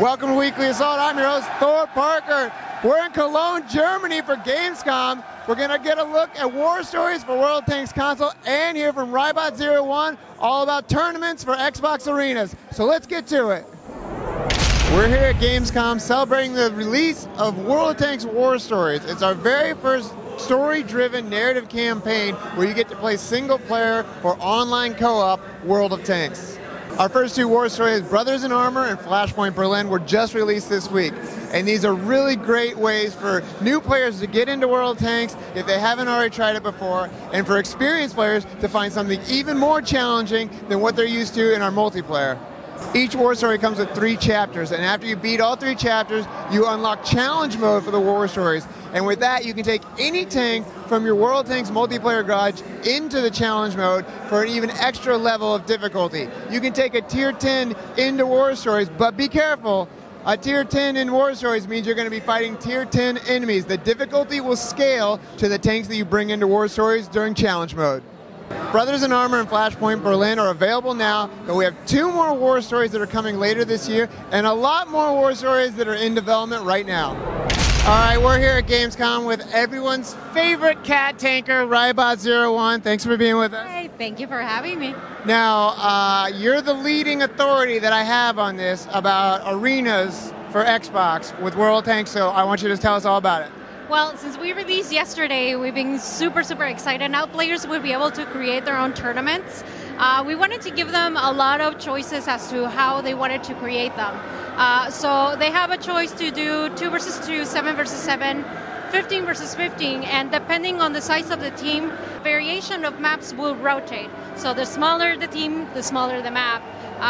Welcome to Weekly Assault. I'm your host, Thor Parker. We're in Cologne, Germany for Gamescom. We're going to get a look at war stories for World of Tanks console and hear from Rybot01 all about tournaments for Xbox arenas. So let's get to it. We're here at Gamescom celebrating the release of World of Tanks War Stories. It's our very first story-driven narrative campaign where you get to play single-player or online co-op World of Tanks. Our first two war stories, Brothers in Armor and Flashpoint Berlin, were just released this week. And these are really great ways for new players to get into World of Tanks if they haven't already tried it before, and for experienced players to find something even more challenging than what they're used to in our multiplayer. Each war story comes with 3 chapters, and after you beat all 3 chapters, you unlock challenge mode for the war stories. And with that, you can take any tank from your World of Tanks multiplayer garage into the challenge mode for an even extra level of difficulty. You can take a tier 10 into war stories, but be careful. A tier 10 in war stories means you're going to be fighting tier 10 enemies. The difficulty will scale to the tanks that you bring into war stories during challenge mode. Brothers in Armor and Flashpoint Berlin are available now, but we have 2 more war stories that are coming later this year, and a lot more war stories that are in development right now. All right, we're here at Gamescom with everyone's favorite cat tanker, Rybot01. Thanks for being with us. Hey, thank you for having me. Now, you're the leading authority that I have on this about arenas for Xbox with World of Tanks, so I want you to tell us all about it. Well, since we released yesterday, we've been super excited. Now players will be able to create their own tournaments. We wanted to give them a lot of choices as to how they wanted to create them. So they have a choice to do 2 versus 2, 7 versus 7, 15 versus 15, and depending on the size of the team, variation of maps will rotate. So the smaller the team, the smaller the map.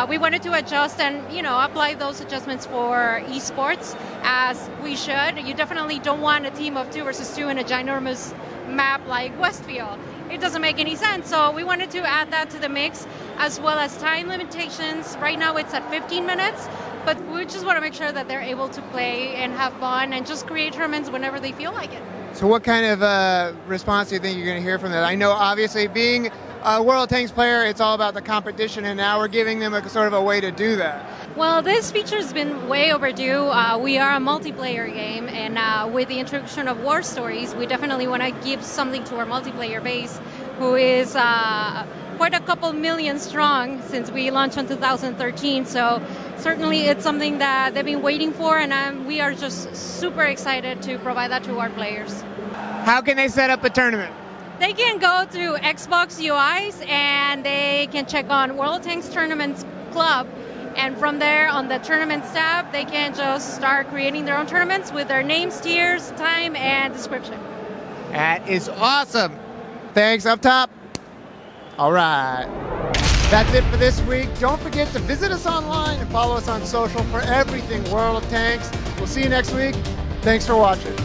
We wanted to adjust and, apply those adjustments for esports as we should. You definitely don't want a team of 2 versus 2 in a ginormous map like Westfield. It doesn't make any sense. So we wanted to add that to the mix, as well as time limitations. Right now it's at 15 minutes, but we just want to make sure that they're able to play and have fun and just create tournaments whenever they feel like it. So what kind of response do you think you're going to hear from that? I know obviously being a World of Tanks player, it's all about the competition, and now we're giving them a sort of a way to do that. Well, this feature has been way overdue. We are a multiplayer game, and with the introduction of war stories, we definitely want to give something to our multiplayer base, who is quite a couple million strong since we launched in 2013. So certainly it's something that they've been waiting for, and we are just super excited to provide that to our players. How can they set up a tournament? They can go to Xbox UIs and they can check on World of Tanks Tournaments Club, and from there on the Tournaments tab they can just start creating their own tournaments with their names, tiers, time, and description. That is awesome. Thanks up top. All right. That's it for this week. Don't forget to visit us online and follow us on social for everything World of Tanks. We'll see you next week. Thanks for watching.